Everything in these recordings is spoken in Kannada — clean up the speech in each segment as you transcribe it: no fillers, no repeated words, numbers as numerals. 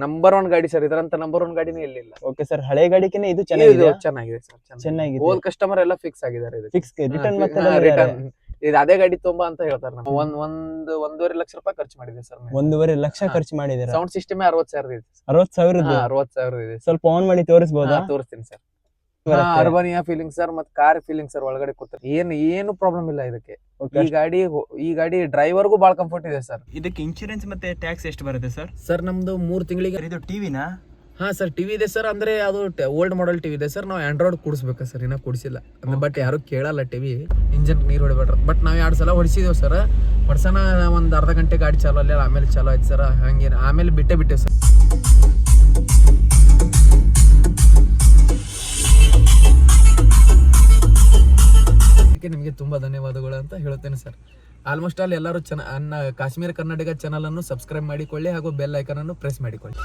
ನಂಬರ್ ಒನ್ ಗಾಡಿ ಸರ್, ಇದರಂತ ನಂಬರ್ ಒನ್ ಗಾಡಿನೇ ಎಲ್ಲಿಲ್ಲ. ಓಕೆ ಸರ್, ಹಳೆ ಗಾಡಿಕಿನ ಇದು ಚೆನ್ನಾಗಿದೆ. ಚೆನ್ನಾಗಿದೆ ಸರ್, ಚೆನ್ನಾಗಿದೆ. ಓಲ್ಡ್ ಕಸ್ಟಮರ್ ಎಲ್ಲ ಫಿಕ್ಸ್ ಆಗಿದ್ದಾರೆ. ಫಿಕ್ಸ್ ರಿಟರ್ನ್ ಮತ್ತೆ ರಿಟರ್ನ್ ಇದು ಅದೇ ಗಾಡಿ ತುಂಬಾ ಅಂತ ಹೇಳ್ತಾರೆ. ನಾವು 1.5 ಲಕ್ಷ ರೂಪಾಯಿ ಖರ್ಚು ಮಾಡಿದೆ ಸರ್. 1.5 ಲಕ್ಷ ಖರ್ಚು ಮಾಡಿದ್ದೀರಾ? ಸೌಂಡ್ ಸಿಸ್ಟಮ್ 60,000 ಇದೆ. 60,000 ಇದೆ. ಸ್ವಲ್ಪ ಆನ್ ಮಾಡಿ ತೋರಿಸಬಹುದಾ? ತೋರಿಸ್ತೀನಿ ಸರ್. ಅರ್ಬನಿಯಾ ಫೀಲಿಂಗ್ ಸರ್, ಮತ್ತೆ ಕಾರ್ ಫೀಲಿಂಗ್ ಸರ್. ಒಳಗಡೆ ಕೂತ್ರೆ ಏನು ಪ್ರಾಬ್ಲಮ್ ಇಲ್ಲ ಇದಕ್ಕೆ. ಈ ಗಾಡಿ ಡ್ರೈವರ್ಗೂ ಬಹಳ ಕಂಫರ್ಟ್ ಇದೆ ಸರ್. ಇದಕ್ಕೆ ಇನ್ಶೂರೆನ್ಸ್ ಮತ್ತೆ ಟ್ಯಾಕ್ಸ್ ಎಷ್ಟು ಬರುತ್ತೆ ಸರ್? ಸರ್ ನಮ್ದು 3 ತಿಂಗಳಿಗೆ. ಇದು ಟಿವಿನಾ? ಹಾ ಸರ್, ಟಿವಿ ಇದೆ ಸರ್. ಅಂದ್ರೆ ಅದು ಓಲ್ಡ್ ಮಾಡೆಲ್ ಟಿವಿ ಇದೆ ಸರ್. ನಾವು ಆಂಡ್ರಾಯ್ಡ್ ಕೂಡಿಸ್ಬೇಕಾ ಸರ್, ಇನ್ನ ಕೂಡಿಸಿಲ್ಲ. ಬಟ್ ಯಾರು ಕೇಳಲ್ಲ ಟಿವಿ. ಇಂಜನ್ ನೀರು ಹೊಡಿಬೇಡ್ರ. ಬಟ್ ನಾವ್ 2 ಸಲ ಹೊಡಿಸಿದೇವ್ ಸರ್. ಹೊಡ್ಸನ ಒಂದ್ ಅರ್ಧ ಗಂಟೆ ಗಾಡಿ ಚಾಲೂ ಅಲ್ಲ, ಆಮೇಲೆ ಚಾಲೂ ಆಯ್ತು ಸರ್. ಹಂಗೆ ಆಮೇಲೆ ಬಿಟ್ಟೆ ಸರ್. ನಿಮಗೆ ತುಂಬಾ ಧನ್ಯವಾದಗಳು ಅಂತ ಹೇಳುತ್ತೇನೆ ಸರ್. ಆಲ್ಮೋಸ್ಟ್ ಆಲ್ ಎಲ್ಲರೂ ಕಾಶ್ಮೀರ ಕರ್ನಾಟಕ ಚಾನಲ್ ಅನ್ನು ಸಬ್ಸ್ಕ್ರೈಬ್ ಮಾಡಿಕೊಳ್ಳಿ ಹಾಗೂ ಬೆಲ್ ಐಕಾನ್ ಅನ್ನು ಪ್ರೆಸ್ ಮಾಡಿಕೊಳ್ಳಿ.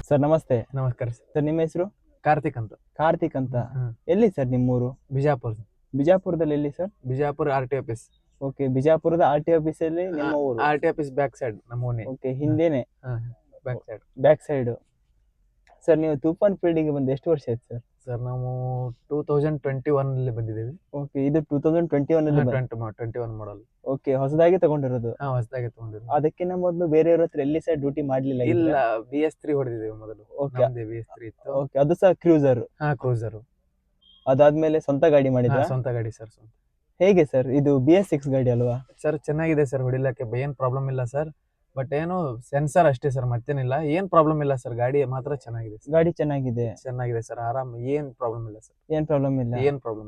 ಸರ್ ನಮಸ್ತೆ. ನಮಸ್ಕಾರ ಸರ್, ನಿಮ್ಮ ಹೆಸರು? ಕಾರ್ತಿಕ್ ಅಂತ. ಕಾರ್ತಿಕ್ ಅಂತ. ಎಲ್ಲಿ ಸರ್ ನಿಮ್ಮೂರು? ಬಿಜಾಪುರ. ಬಿಜಾಪುರದಲ್ಲಿ ಎಲ್ಲಿ sir? Bijapur RT office. Okay, ಬಿಜಾಪುರದ RT ಆಫೀಸ್ ಅಲ್ಲಿ ನಿಮ್ಮ ಊರು? RT ಆಫೀಸ್ ಬ್ಯಾಕ್ ಸೈಡ್ ನಮ್ಮ ಓನೆ. ಓಕೆ, ಹಿಂದೆನೆ ಬ್ಯಾಕ್ ಸೈಡ್. ಸರ್, ನೀವು ತೂಫಾನ್ ಫೀಲ್ಡಿಗೆ ಬಂದು ಎಷ್ಟು ವರ್ಷ ಆಯ್ತು ಸರ್? ಸರ್ ನಾವು 2021 ಅಲ್ಲಿ ಬಂದಿದ್ದೀವಿ. ಓಕೆ, ಇದು 2021 ಅಲ್ಲಿ 21 ಮಾಡಲ್. ಓಕೆ, ಹೊಸದಾಗಿ ತಗೊಂಡಿರೋದು? ಹೊಸದಾಗಿ ತಗೊಂಡಿರೋದು. ಅದಕ್ಕಿಂತ ಮೊದಲು ಬೇರೆಯವ್ರ ಹತ್ರ ಎಲ್ಲಿ ಸರ್ ಡ್ಯೂಟಿ ಮಾಡ್ಲಿಲ್ಲ? ಇಲ್ಲ, BS3 ಹೊಡೆದಿದ್ದೇವೆ ಮೊದಲು. BS3 ಇತ್ತು. ಓಕೆ, ಅದು ಸಹ ಕ್ರೂಸರ್? ಕ್ರೂಸರ್. ಅದಾದ್ಮೇಲೆ ಸ್ವಂತ ಗಾಡಿ ಮಾಡಿದ್ರ? ಸ್ವಂತ ಗಾಡಿ ಸರ್. ಹೇಗೆ ಸರ್, ಇದು BS6 ಗಾಡಿ ಅಲ್ವಾ ಸರ್? ಚೆನ್ನಾಗಿದೆ ಸರ್, ಹೊಡಿಲಕ್ಕೆ ಏನ್ ಪ್ರಾಬ್ಲಮ್ ಇಲ್ಲ ಸರ್. ಬಟ್ ಏನು ಸೆನ್ಸರ್ ಅಷ್ಟೇ ಸರ್, ಮತ್ತೇನಿಲ್ಲ. ಏನ್ ಪ್ರಾಬ್ಲಮ್ ಇಲ್ಲ ಸರ್. ಗಾಡಿ ಮಾತ್ರ ಚೆನ್ನಾಗಿದೆ. ಗಾಡಿ ಚೆನ್ನಾಗಿದೆ ಸರ್, ಆರಾಮ್. ಏನ್ ಪ್ರಾಬ್ಲಮ್ ಇಲ್ಲ ಸರ್. ಏನ್ ಪ್ರಾಬ್ಲಮ್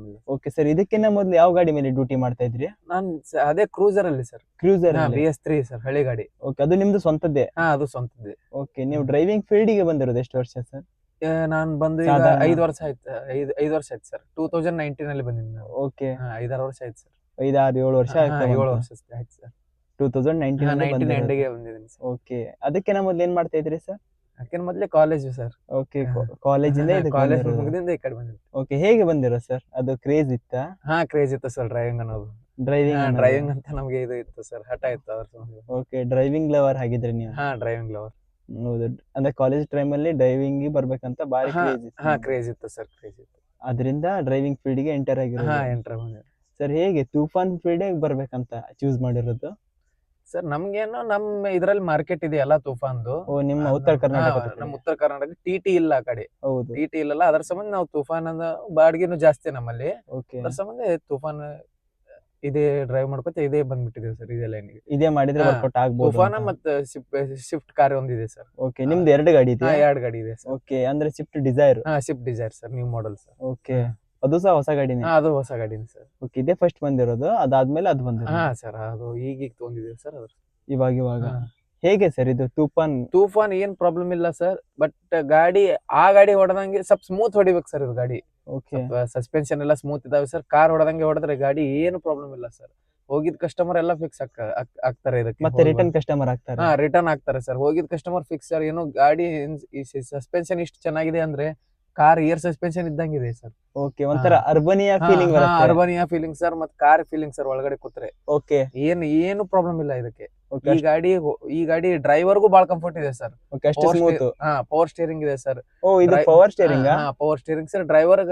ಇಲ್ಲ. ಓಕೆ ಸರ್, ಇದಕ್ಕಿಂತ ಮೊದಲು ಯಾವ ಗಾಡಿ ಮೇಲೆ ಡ್ಯೂಟಿ ಮಾಡ್ತಾ ಇದ್ರಿ? ನಾನ್ ಅದೇ ಕ್ರೂಸರ್ ಅಲ್ಲಿ ಸರ್. ಕ್ರೂಸರ್ BS3 ಸರ್, ಹಳೆ ಗಾಡಿ. ಓಕೆ, ಅದು ನಿಮ್ದು ಸ್ವಂತದ್ದೇ? ಅದು ಸ್ವಂತದ್ದೇ. ಓಕೆ, ನೀವು ಡ್ರೈವಿಂಗ್ ಫೀಲ್ಡ್ ಗೆ ಬಂದಿರೋದು ಎಷ್ಟು ವರ್ಷ ಸರ್? ನಾನ್ ಬಂದು 5 ವರ್ಷ ಆಯ್ತು. 5 ವರ್ಷ ಆಯ್ತು ಸರ್. 2019 ಅಲ್ಲಿ ಬಂದಿದ್ದೀನಿ. ಓಕೆ, 5-6 ವರ್ಷ ಆಯ್ತು ಸರ್. 5-6-7 ವರ್ಷ ಆಯ್ತು. 7 ವರ್ಷ ಆಯ್ತು ಸರ್. 2019 ಎಂಡಿಗೆ ಬಂದಿದ್ದೀನಿ ಸರ್. ಓಕೆ, ಅದಕ್ಕಿಂತ ಮೊದಲು ಏನ್ ಮಾಡ್ತಾ ಇದ್ರಿ ಸರ್? ಅದಕ್ಕಿಂತ ಮೊದಲೇ ಕಾಲೇಜ್ ಸರ್. ಓಕೆ, ಕಾಲೇಜಿಂದ ಕಾಲೇಜ್ ಮುಗಿದಿಂದ ಈ ಕಡೆ ಬಂದಿದ್ದೆ. ಓಕೆ, ಹೇಗೆ ಬಂದಿರೋ ಸರ್? ಅದು ಕ್ರೇಜ್ ಇತ್ತಾ? ಕ್ರೇಜ್ ಇತ್ತು ಸರ್ ಡ್ರೈವಿಂಗ್ ಅನ್ನೋದು. ಡ್ರೈವಿಂಗ್ ಅಂತ ನಮಗೆ ಇದು ಇತ್ತು ಸರ್, ಹಠ ಇತ್ತು ಅದ್ರ. ಓಕೆ, ಡ್ರೈವಿಂಗ್ ಲವರ್ ಆಗಿದ್ರೆ ನೀವು? Driving lover. ಹೌದು, ಅಂದ್ರೆ ಕಾಲೇಜ್ ಟೈಮ್ ಅಲ್ಲಿ ಡ್ರೈವಿಂಗ್ ಬರ್ಬೇಕಂತ ಬಾರಿ ಕ್ರೇಜ್ ಇತ್ತು? ಕ್ರೇಜ್ ಇತ್ತು ಸರ್, ಕ್ರೇಜ್ ಇತ್ತು. ಅದರಿಂದ ಡ್ರೈವಿಂಗ್ ಫೀಲ್ಡ್ ಗೆ ಎಂಟರ್ ಆಗಿರೋದು? ಸರ್, ಹೇಗೆ ತೂಫಾನ್ ಫೀಲ್ಡ್ ಬರ್ಬೇಕಂತ ಚೂಸ್ ಮಾಡಿರೋದು ಸರ್? ನಮ್ಗೇನು ನಮ್ಮ ಇದ್ರಲ್ಲಿ ಮಾರ್ಕೆಟ್ ಇದೆಯಲ್ಲ ತೂಫಾನ್ದು. ನಿಮ್ಮ ಉತ್ತರ ಕರ್ನಾಟಕ? ನಮ್ಮ ಉತ್ತರ ಕರ್ನಾಟಕ TT ಇಲ್ಲ ಆ ಕಡೆ. ಹೌದು, TT ಇಲ್ಲಲ್ಲ. ಅದ್ರ ಸಂಬಂಧ ನಾವು ತೂಫಾನ್ ಅಂದ ಬಾಡಿಗೆನು ಜಾಸ್ತಿ ನಮ್ಮಲ್ಲಿ. ಅದ್ರ ಸಂಬಂಧ ತೂಫಾನ್ ಇದೇ ಡ್ರೈವ್ ಮಾಡ್ಕೊತ ಇದೇ ಬಂದ್ಬಿಟ್ಟಿದೆ ಸರ್. ಇದೇ ಲೈನ್ಗೆ ಇದೇ ಮಾಡಿದ್ರೆ ವರ್ಕೌಟ್ ಆಗ್ಬೋದು. ತೂಫಾನ್ ಮತ್ತೆ ಸ್ವಿಫ್ಟ್ ಕಾರ್ ಒಂದಿದೆ ಸರ್. ಓಕೆ, ನಿಮ್ದು 2 ಗಾಡಿ ಇದೆ? 2 ಗಾಡಿ ಇದೆ ಸರ್. ಓಕೆ, ಅಂದ್ರೆ Swift Dzire? Swift Dzire sir, new model sir. Okay, ಅದು ಸಹ ಹೊಸ ಗಾಡಿನೇ? ಅದು ಹೊಸ ಗಾಡಿನೇ ಸರ್. ಓಕೆ, ಇದೇ ಫಸ್ಟ್ ಬಂದಿರೋದು? ಅದಾದ್ಮೇಲೆ ಅದು ಬಂದಿರೋದು? ಸರ್, ಅದು ಈಗ ತಗೊಂಡಿದ್ದೀವಿ ಸರ್. ಅದ್ರ ಇವಾಗ ಹೇಗೆ ಸರ್ ಇದು ತೂಫಾನ್ ಏನ್ ಪ್ರಾಬ್ಲಮ್ ಇಲ್ಲ ಸರ್. ಬಟ್ ಗಾಡಿ ಹೊಡೆದಂಗೆ ಸ್ವಲ್ಪ ಸ್ಮೂತ್ ಹೊಡಿಬೇಕು ಸರ್ ಇದು ಗಾಡಿ. ಓಕೆ, ಸಸ್ಪೆನ್ಷನ್ ಎಲ್ಲ ಸ್ಮೂತ್ ಇದಾವೆ ಸರ್. ಕಾರ್ ಹೊಡೆದಂಗೆ ಹೊಡೆದ್ರೆ ಗಾಡಿ ಏನು ಪ್ರಾಬ್ಲಮ್ ಇಲ್ಲ ಸರ್. ಹೋಗಿದ್ ಕಸ್ಟಮರ್ ಎಲ್ಲ ಫಿಕ್ಸ್ ಆಗ್ತಾರೆ ಇದಕ್ಕೆ. ಮತ್ತೆ ರಿಟರ್ನ್ ಕಸ್ಟಮರ್ ಆಗ್ತಾರೆ? ರಿಟರ್ನ್ ಆಗ್ತಾರೆ ಸರ್. ಹೋಗಿದ್ ಕಸ್ಟಮರ್ ಫಿಕ್ಸ್ ಸರ್. ಏನು ಗಾಡಿ ಸಸ್ಪೆನ್ಷನ್ ಇಷ್ಟು ಚೆನ್ನಾಗಿದೆ ಅಂದ್ರೆ ಕಾರ್ ಏರ್ ಸಸ್ಪೆನ್ಷನ್ ಇದ್ದಂಗಿದೆ ಸರ್. ಓಕೆ, ಒಂಥರ ಅರ್ಬನಿಯಾ ಫೀಲಿಂಗ್ ಬರುತ್ತೆ? ಅರ್ಬನಿಯಾ ಫೀಲಿಂಗ್ ಸರ್, ಮತ್ತೆ ಕಾರ್ ಫೀಲಿಂಗ್ ಸರ್ ಒಳಗಡೆ ಕೂತ್ರೆ. ಓಕೆ, ಏನು ಪ್ರಾಬ್ಲಮ್ ಇಲ್ಲ ಇದಕ್ಕೆ. ಈ ಗಾಡಿ ಡ್ರೈವರ್ಗೂ ಬಹಳ ಕಂಫರ್ಟ್ ಇದೆ ಸರ್. ಪವರ್ ಸ್ಟೇರಿಂಗ್ ಇದೆ ಸರ್. ಇದು power steering? Power steering sir. Driver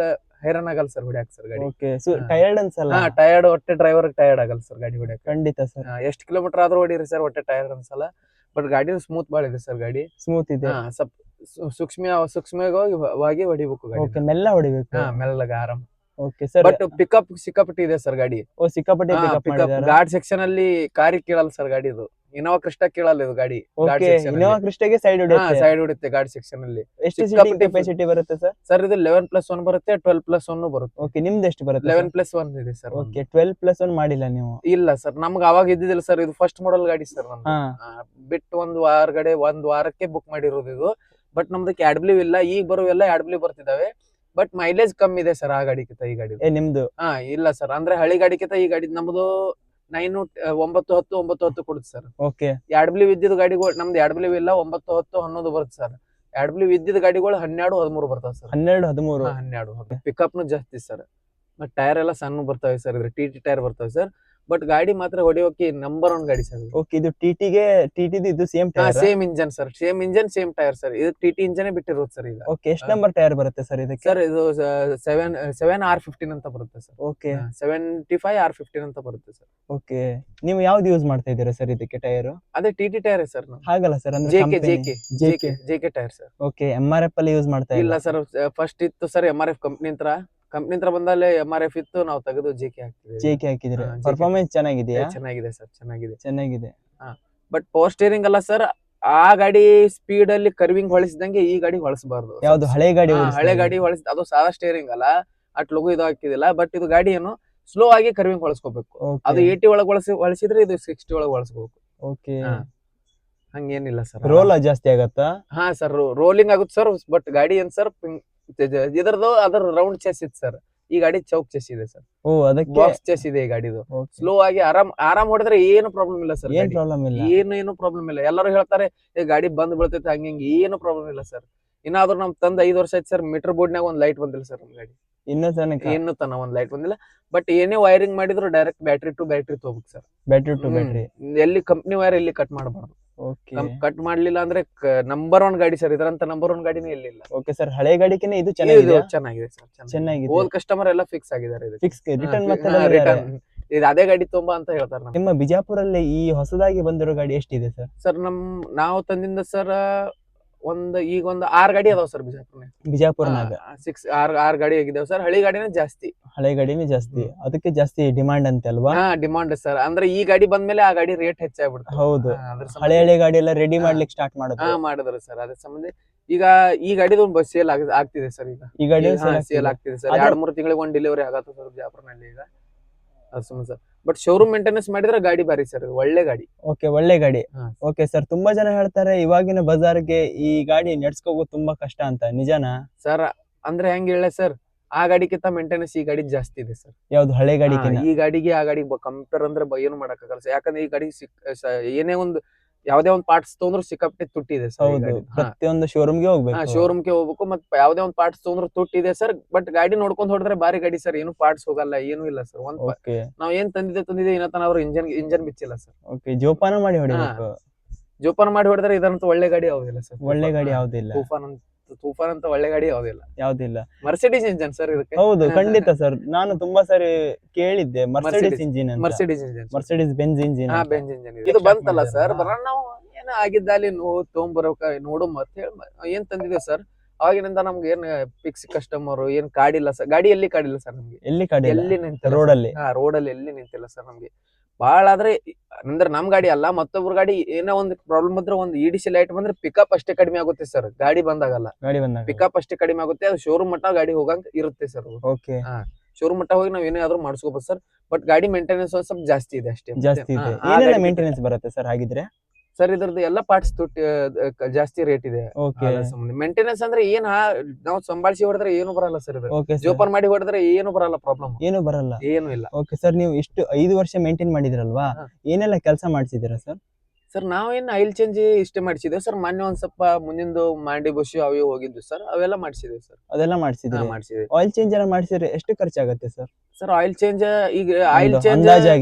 ಹೈರಾಣ ಆಗಲ್ಲ ಸರ್ ಹೊಡ್ಯಾಕ ಸರ್ ಗಾಡಿ. ಓಕೆ, ಟೈರ್ಡ್ ಅನ್ಸಲ್ಲ? ಟೈರ್ಡ್ ಹೊಟ್ಟೆ ಡ್ರೈವರ್ ಟೈರ್ಡ್ ಆಗಲ್ಲ ಸರ್ ಗಾಡಿ ಹೊಡ್ಯಾಕ. ಖಂಡಿತ ಸರ್. ಎಷ್ಟು ಕಿಲೋಮೀಟರ್ ಆದ್ರೂ ಹೊಡೀರಿ ಸರ್, ಹೊಟ್ಟೆ ಟೈರ್ಡ್ ಅನ್ಸಲ್ಲ. ಬಟ್ ಗಾಡಿ ಸ್ಮೂತ್ ಬಾಳ ಇದೆ ಸರ್. ಗಾಡಿ ಸ್ಮೂತ್ ಇದೆ. ಸೂಕ್ಷ್ಮವಾಗಿ ಹೊಡಿಬೇಕು ಗಾಡಿ. ಮೆಲ್ಲ ಹೊಡಿಬೇಕು? ಮೆಲ್ಲಗ ಆರಾಮ್. ಓಕೆ ಸರ್, ಬಟ್ ಪಿಕಪ್ ಸಿಕ್ಕಾಪಟ್ಟೆ ಇದೆ ಸರ್ ಗಾಡಿ. ಸಿಕ್ಕಾಪಟ್ಟೆ ಗಾರ್ಡ್ ಸೆಕ್ಷನ್ ಅಲ್ಲಿ ಕಾರಿ ಕೇಳಲ್ಲ ಸರ್ ಗಾಡಿ. ಇದು ಇನೋವಾ ಕ್ರಿಸ್ಟಾ ಕೇಳಲ್ಲ ಇದು ಗಾಡಿ. ಓಕೆ, ಇನೋವಾ ಕ್ರಿಸ್ಟಾಗೆ ಸೈಡ್ ಹೊಡೆಯುತ್ತೆ. ಸೈಡ್ ಹೊಡುತ್ತೆ ಗಾಡಿ ಸೆಕ್ಷನ್ ಅಲ್ಲಿ. ಎಷ್ಟು ಸೀಟಿಂಗ್ ಕೆಪಾಸಿಟಿ ಬರುತ್ತೆ ಸರ್? ಸರ್ ಇದು 11+1 ಬರುತ್ತೆ, 12+1 ಬರುತ್ತೆ. ಓಕೆ, ನಿಮ್ದು ಎಷ್ಟು ಬರುತ್ತೆ? 11+1 ಇದೆ ಸರ್. ಓಕೆ, 12+1 ಮಾಡಿಲ್ಲ ನೀವು? ಇಲ್ಲ ಸರ್, ನಮ್ಗೆ ಅವಾಗ ಇದ್ದಿದ್ದಿಲ್ಲ ಸರ್, ಇದು ಫಸ್ಟ್ ಮಾಡೆಲ್ ಗಾಡಿ ಸರ್ ನಮ್ದು. ಬಿಟ್ಟು ಒಂದ್ ವಾರಕ್ಕೆ ಬುಕ್ ಮಾಡಿರೋದು ಇದು. ಬಟ್ ನಮ್ದು ಕ್ಯಾಡ್ಬ್ಲಿವ್ ಇಲ್ಲ, ಈಗ ಬರುವೆಲ್ಲ ಆಡ್ಬ್ಲಿವ್ ಬರ್ತಿದಾವೆ. ಬಟ್ ಮೈಲೇಜ್ ಕಮ್ಮಿ ಇದೆ ಸರ್ ಆ ಗಾಡಿಗಿಂತ ಈ ಗಾಡಿ. ನಿಮ್ದು? ಇಲ್ಲ ಸರ್, ಅಂದ್ರೆ ಹಳಿ ಗಾಡಿಗಿಂತ ಈ ಗಾಡಿ ನಮ್ದು 9, 9, 10 ಕೊಡುತ್ತೆ ಸರ್. ಓಕೆ, ಆಡ್ಬ್ಲಿವ್ ಇದ್ದಿದ್ದು ಗಾಡಿಗಳು ನಮ್ದು ಆಡ್ಬ್ಲಿವ್ ಇಲ್ಲ, 9, 10, 11 ಬರುತ್ತೆ ಸರ್. ಆಡ್ಬ್ಲಿವ್ ಇದ್ದಿದ್ದ ಗಾಡಿಗಳು 12, 13 ಬರ್ತಾವ ಸರ್. 12, 13? 12. ಪಿಕಪ್ನು ಜಾಸ್ತಿ ಸರ್. ಟೈರ್ ಎಲ್ಲ ಸಣ್ಣ ಬರ್ತವೆ ಸರ್, ಇದ್ರ TT ಟೈರ್ ಬರ್ತವೆ ಸರ್. ಬಟ್ ಗಾಡಿ ಮಾತ್ರ ಹೊಡಿಯೋಕೆ ನಂಬರ್ 1 ಗಾಡಿ ಸರ್. ಓಕೆ, ಇದು ಟಿಟಿದು ಇದು same tyre? Same engine sir, same engine same tyre sir. ಇದು TT ಇಂಜನ್ ಬಿಟ್ಟಿರೋದು ಸರ್ ಈಗ. ಓಕೆ, ಎಷ್ಟು ನಂಬರ್ ಟೈರ್ ಬರುತ್ತೆ ಸರ್ ಇದಕ್ಕೆ? ಸರ್ ಇದು 7R15 ಅಂತ ಬರುತ್ತೆ ಸರ್. ಓಕೆ, 75R15 ಅಂತ ಬರುತ್ತೆ ಸರ್. ಓಕೆ, ನೀವು ಯಾವ್ದು ಯೂಸ್ ಮಾಡ್ತಾ ಇದ್ದೀರಾ ಸರ್ ಇದಕ್ಕೆ ಟೈರ್? ಅದೇ TT ಟೈರ್ ಸರ್. ಹಾಗಲ್ಲ ಸರ್, ಅಂದ್ರೆ JK tyre sir. Okay, MRF ಅಲ್ಲಿ ಯೂಸ್ ಮಾಡ್ತಾ ಇಲ್ಲ ಸರ್, ಫಸ್ಟ್ ಇತ್ತು ಸರ್ MRF ಕಂಪ್ನಿ ಹತ್ರ ಬಂದಲ್ಲೇ MRF ಇತ್ತು, ನಾವು ತೆಗೆದು JK ಹಾಕಿದ್ರೆ ಪರ್ಫಾರ್ಮೆನ್ಸ್ ಚೆನ್ನಾಗಿದೆಯಾ? ಚೆನ್ನಾಗಿದೆ ಸರ್, ಚೆನ್ನಾಗಿದೆ. ಬಟ್ ಪವರ್ ಸ್ಟೇರಿಂಗ್ ಅಲ್ಲ ಸರ್, ಆ ಗಾಡಿ ಸ್ಪೀಡ್ ಅಲ್ಲಿ ಕರ್ವಿಂಗ್ ಹೊಳಿಸಿದಂಗೆ ಈ ಗಾಡಿ ಹೊಳಿಸಬಾರ್ದು. ಯಾವ್ದು ಹಳೆ ಗಾಡಿ ಹೊಳಿಸಿದ ಅದು ಸಾದಾ ಸ್ಟೇರಿಂಗ್ ಅಲ್ಲ, ಅಟ್ ಲಗು ಇದು ಹಾಕಿದಿಲ್ಲ. ಬಟ್ ಇದು ಗಾಡಿ ಏನು ಸ್ಲೋ ಆಗಿ ಕರ್ವಿಂಗ್ ಹೊಳಿಸ್ಕೋಬೇಕು. ಅದು 80 ಒಳಗೆ ಹೊಳಿಸಿದ್ರೆ ಇದು 60 ಒಳಗೆ ಹೊಳಿಸ್ಬೇಕು. ಓಕೆ, ಹಂಗೇನಿಲ್ಲ ಸರ್. ರೋಲ್ ಜಾಸ್ತಿ ಆಗತ್ತಾ? ಸರ್, ರೋಲಿಂಗ್ ಆಗುತ್ತೆ ಸರ್. ಬಟ್ ಗಾಡಿ ಏನ್ ಸರ್, ಇದರದು ಅದರ ರೌಂಡ್ ಚೆಸ್ ಇತ್ತು ಸರ್. ಈ ಗಾಡಿ ಚೌಕ್ ಚೆಸ್ ಇದೆ ಸರ್. ಅದಕ್ಕೆ ಬಾಕ್ಸ್ ಚೆಸ್ ಇದೆ ಈ ಗಾಡಿದು. ಸ್ಲೋ ಆಗಿ ಆರಾಮ್ ಹೊಡೆದ್ರೆ ಏನು ಪ್ರಾಬ್ಲಮ್ ಇಲ್ಲ ಸರ್. ಏನು ಪ್ರಾಬ್ಲಮ್ ಇಲ್ಲ. ಎಲ್ಲರೂ ಹೇಳ್ತಾರೆ ಗಾಡಿ ಬಂದ್ ಬೀಳ್ತೈತೆ ಹಂಗೆ, ಏನು ಪ್ರಾಬ್ಲಮ್ ಇಲ್ಲ ಸರ್. ಇನ್ನಾದ್ರೂ ನಮ್ ತಂದ 5 ವರ್ಷ ಆಯ್ತು ಸರ್, ಮೀಟರ್ ಬೋರ್ಡ್ ನಾಗ ಒಂದ್ ಲೈಟ್ ಬಂದಿಲ್ಲ ಸರ್ ನಮ್ ಗಾಡಿ. ಇನ್ನು ತನ ಒಂದ್ ಲೈಟ್ ಬಂದಿಲ್ಲ. ಬಟ್ ಏನೇ ವೈರಿಂಗ್ ಮಾಡಿದ್ರು ಡೈರೆಕ್ಟ್ ಬ್ಯಾಟ್ರಿ ಟು ಬ್ಯಾಟ್ರಿ ತಗೋಬೇಕು ಸರ್. ಬ್ಯಾಟ್ರಿ ಎಲ್ಲಿ ಕಂಪ್ನಿ ವೈರ್ ಎಲ್ಲಿ ಕಟ್ ಮಾಡಬಾರ್ದು. ಕಟ್ ಮಾಡ್ಲಿಲ್ಲ ಅಂದ್ರೆ ನಂಬರ್ 1 ಗಾಡಿ ಸರ್. ಇದರಂತ ನಂಬರ್ 1 ಗಾಡಿನೇ ಎಲ್ಲಿಲ್ಲ. ಓಕೆ ಸರ್, ಹಳೆ ಗಾಡಿಕಿನ ಇದು ಚೆನ್ನಾಗಿದೆ ಚೆನ್ನಾಗಿದೆ. ಓಲ್ಡ್ ಕಸ್ಟಮರ್ ಎಲ್ಲ ಫಿಕ್ಸ್ ಆಗಿದ್ದಾರೆ. ರಿಟರ್ನ್ ಇದು ಅದೇ ಗಾಡಿ ತುಂಬಾ ಅಂತ ಹೇಳ್ತಾರೆ. ನಿಮ್ಮ ಬಿಜಾಪುರಲ್ಲಿ ಈ ಹೊಸದಾಗಿ ಬಂದಿರೋ ಗಾಡಿ ಎಷ್ಟಿದೆ ಸರ್? ಸರ್ ನಾವು ತಂದಿಂದ ಸರ್ ಈಗ ಒಂದು 6 ಗಾಡಿ ಅದಾವ ಸರ್ ಬಿಜಾಪುರ್ನಾಗ. 6 ಗಾಡಿ ಆಗಿದಾವ ಸರ್. ಹಳೆ ಗಾಡಿನೇ ಜಾಸ್ತಿ. ಅದಕ್ಕೆ ಜಾಸ್ತಿ ಡಿಮಾಂಡ್ ಅಂತ ಅಲ್ವಾ? Demand sir. ಅಂದ್ರೆ ಈ ಗಾಡಿ ಬಂದ್ಮೇಲೆ ಆ ಗಾಡಿ ರೇಟ್ ಹೆಚ್ಚಾಗ್ಬಿಡ್ತದೆ. ಹೌದು, ಹಳೆ ಗಾಡಿ ಎಲ್ಲ ರೆಡಿ ಮಾಡ್ಲಿಕ್ಕೆ ಸ್ಟಾರ್ಟ್ ಮಾಡಿದ್ರು ಸರ್. ಅದ್ರ ಸಂಬಂಧ ಈಗ ಈ ಗಾಡಿದು ಸೇಲ್ ಆಗ್ತಿದೆ ಸರ್. ಈ ಗಾಡಿ ಸೇಲ್ ಆಗ್ತಿದೆ ಸರ್. 2-3 ತಿಂಗಳಿಗೆ ಒಂದು ಡೆಲಿವರಿ ಆಗತ್ತೆ ಸರ್ ಬಿಜಾಪುರ್ನಲ್ಲಿ ಈಗ. ಸರ್, ಬಟ್ ಶೋರೂಮ್ ಮೇಂಟೆನೆನ್ಸ್ ಮಾಡಿದ್ರೆ ಗಾಡಿ ಬಾರಿ ಸರ್, ಒಳ್ಳೆ ಗಾಡಿ. ಒಳ್ಳೆ ಗಾಡಿ. ಓಕೆ ಸರ್, ತುಂಬಾ ಜನ ಹೇಳ್ತಾರೆ ಇವಾಗಿನ ಬಜಾರ್ಗೆ ಈ ಗಾಡಿ ನಡ್ಸ್ಕೋಗೋದು ತುಂಬಾ ಕಷ್ಟ ಅಂತ, ನಿಜಾನಾ ಸರ್? ಅಂದ್ರೆ ಹೆಂಗ್ ಹೇಳ ಸರ್, ಆ ಗಾಡಿಗಿಂತ ಮೇಂಟೆನೆನ್ಸ್ ಈ ಗಾಡಿ ಜಾಸ್ತಿ ಇದೆ ಸರ್. ಯಾವ್ದು ಹಳೆ ಗಾಡಿ? ಈ ಗಾಡಿಗೆ ಆ ಗಾಡಿಗೆ ಕಂಪೇರ್ ಅಂದ್ರೆ ಏನು ಮಾಡಕ್ಕಾಗಲ್ಲ ಸರ್. ಯಾಕಂದ್ರೆ ಈ ಗಾಡಿ ಏನೇ ಒಂದು ಯಾವ್ದೇ ಒಂದು ಪಾರ್ಟ್ಸ್ ತಗೊಂಡ್ರು ಸಿಕ್ಕಾಪಟ್ಟೆ ತುಟ್ಟಿದೆ ಸರ್. ಪ್ರತಿಯೊಂದು ಶೋರೂಮ್ಗೆ ಹೋಗ್ಬೇಕು. ಮತ್ತೆ ಯಾವ್ದೇ ಒಂದು ಪಾರ್ಟ್ಸ್ ತಗೊಂಡ್ರು ತುಟ್ಟಿದೆ ಸರ್. ಬಟ್ ಗಾಡಿ ನೋಡ್ಕೊಂಡ್ ಹೊಡೆದ್ರೆ ಬಾರಿ ಗಾಡಿ ಸರ್. ಏನು ಪಾರ್ಟ್ಸ್ ಹೋಗಲ್ಲ, ಏನು ಇಲ್ಲ ಸರ್. ನಾವ್ ಏನ್ ತಂದಿದೆ ಇನ್ನತನ ಅವ್ರು ಇಂಜನ್ ಬಿಚ್ಚಿಲ್ಲ ಸರ್. ಜೋಪಾನ ಮಾಡಿ ಹೊಡೆದ್ರೆ ಇದಂತೂ ಒಳ್ಳೆ ಗಾಡಿ ಯಾವ್ದಿಲ್ಲ ಸರ್. ಒಳ್ಳೆ ಗಾಡಿ ಯಾವ್ದಿಲ್ಲ. ತೂಫಾನ್ ಅಂತ ಒಳ್ಳೆ ಗಾಡಿ ಯಾವ್ದಿಲ್ಲ. ಮರ್ಸಿಡೀಸ್ ಇಂಜನ್ ಸರ್ ಇದಕ್ಕೆ. ಹೌದು, ಖಂಡಿತ ಸರ್. ನಾನು ತುಂಬಾ ಸಾರಿ ಕೇಳಿದ್ದೆ Mercedes engine, Mercedes Benz engine. ಇದು ಬಂತಲ್ಲ ಸರ್, ನಾವು ಏನ ಆಗಿದ್ದ ಅಲ್ಲಿ ತಗೊಂಡ್ಬರೋಕ ನೋಡು ಮತ್ತೆ ಏನ್ ತಂದಿದ್ದೇವೆ ಸರ್. ಅವಾಗಿನಿಂದ ನಮ್ಗೆ ಏನ್ ಫಿಕ್ಸ್ ಕಸ್ಟಮರ್ ಏನ್ ಕಾಡಿಲ್ಲ ಸರ್. ಗಾಡಿ ಎಲ್ಲಿ ಕಾಡಿಲ್ಲ ಸರ್ ನಮ್ಗೆ. ಎಲ್ಲಿ ನಿಂತಿಲ್ಲ ರೋಡಲ್ಲಿ ಎಲ್ಲಿ ನಿಂತಿಲ್ಲ ಸರ್ ನಮ್ಗೆ. ಬಾಳ ಆದ್ರೆ ಅಂದ್ರೆ ನಮ್ ಗಾಡಿ ಅಲ್ಲ, ಮತ್ತೊಬ್ರು ಗಾಡಿ ಏನೋ ಒಂದು ಪ್ರಾಬ್ಲಮ್ ಬಂದ್ರೆ ಒಂದು EDC ಲೈಟ್ ಬಂದ್ರೆ ಪಿಕಪ್ ಅಷ್ಟೇ ಕಡಿಮೆ ಆಗುತ್ತೆ ಸರ್. ಗಾಡಿ ಬಂದಾಗಲ್ಲ, ಪಿಕಪ್ ಅಷ್ಟೇ ಕಡಿಮೆ ಆಗುತ್ತೆ. ಅದು ಶೋರೂಮ್ ಮಟ್ಟ ಗಾಡಿ ಹೋಗಂಗ್ ಇರುತ್ತೆ ಸರ್. ಶೋರೂಮ್ ಮಟ್ಟ ಹೋಗಿ ನಾವ್ ಏನಾದ್ರೂ ಮಾಡಿಸ್ಕೋಬಹುದು ಸರ್. ಬಟ್ ಗಾಡಿ ಮೇಂಟೆನೆನ್ಸ್ ಸ್ವಲ್ಪ ಜಾಸ್ತಿ ಇದೆ ಅಷ್ಟೇ. ಮೇಂಟೆನೆನ್ಸ್ ಬರುತ್ತೆ ಸರ್ ಹಾಗಿದ್ರೆ? ಸರ್ ಇದ್ರದ್ದು ಎಲ್ಲ ಪಾರ್ಟ್ಸ್ ಜಾಸ್ತಿ ರೇಟ್ ಇದೆ. ಮೇಂಟೆನೆನ್ಸ್ ಅಂದ್ರೆ ಏನ್ ನಾವು ಸಂಭಾಳಿಸಿ ಹೊಡೆದ್ರೆ ಏನು ಬರಲ್ಲ ಸರ್. ಜೋಪಾನ್ ಮಾಡಿ ಹೊಡೆದ್ರೆ ಏನು ಬರಲ್ಲ, ಪ್ರಾಬ್ಲಮ್ ಏನು ಇಲ್ಲ. ಓಕೆ ಸರ್, ನೀವು ಇಷ್ಟು 5 ವರ್ಷ ಮೇಂಟೈನ್ ಮಾಡಿದ್ರಲ್ವಾ, ಏನೆಲ್ಲ ಕೆಲಸ ಮಾಡಿಸಿದಿರಾ ಸರ್? ಸರ್ ನಾವೇನ್ ಆಯಿಲ್ ಚೇಂಜ್ ಇಷ್ಟೇ ಮಾಡಿಸಿದ್ದೇವೆ ಸರ್. ಮೊನ್ನೆ ಒಂದ್ ಸ್ವಲ್ಪ ಮುಂದಿಂದು ಮಂಡಿ ಬಸ್ ಅವು ಹೋಗಿದ್ವಿ ಸರ್, ಅವೆಲ್ಲ ಮಾಡಿಸಿದೇವೆ ಸರ್. ಅದೆಲ್ಲ ಮಾಡಿಸಿದ್ವಿ. ಆಯಿಲ್ ಚೇಂಜ್ ಎಲ್ಲ ಮಾಡಿಸಿದ್ರೆ ಎಷ್ಟು ಖರ್ಚಾಗುತ್ತೆ ಸರ್? ಸರ್ ಆಯಿಲ್ ಚೇಂಜ್ ಈಗ ಆಯಿಲ್ ಚೇಂಜ್